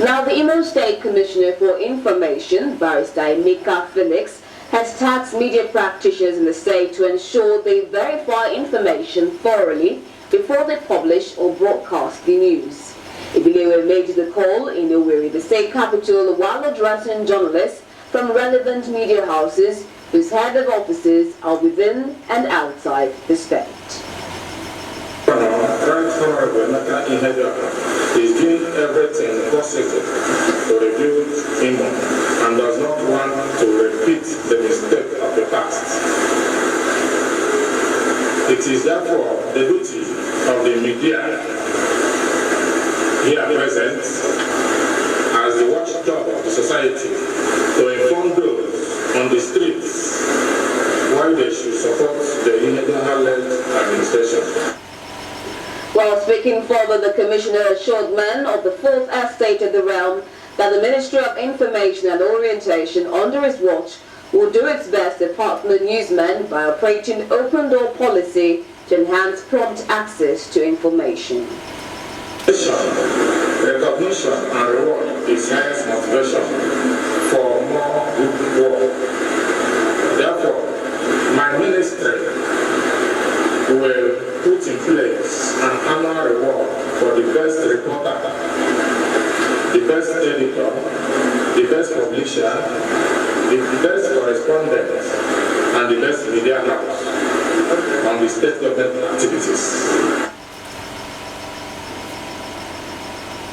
Now, the Imo State Commissioner for Information, Barrister Emeka Felix, has tasked media practitioners in the state to ensure they verify information thoroughly before they publish or broadcast the news. Ibilewe made the call in Owerri, the state capital, while addressing journalists from relevant media houses whose head of offices are within and outside the state. Is doing everything possible to rebuild Imo and does not want to repeat the mistake of the past. It is therefore the duty of the media here present as the watchdog of the society to inform those on the streets why they should support the Igbeneghu-led administration. While speaking further, the Commissioner assured men of the Fourth Estate of the realm that the Ministry of Information and Orientation under his watch will do its best to partner newsmen by operating open door policy to enhance prompt access to information. Recognition and reward is highest motivation for more good work. Therefore, my ministry will put in place an annual reward for the best reporter, the best editor, the best publisher, the best correspondent, and the best media house on the state government activities.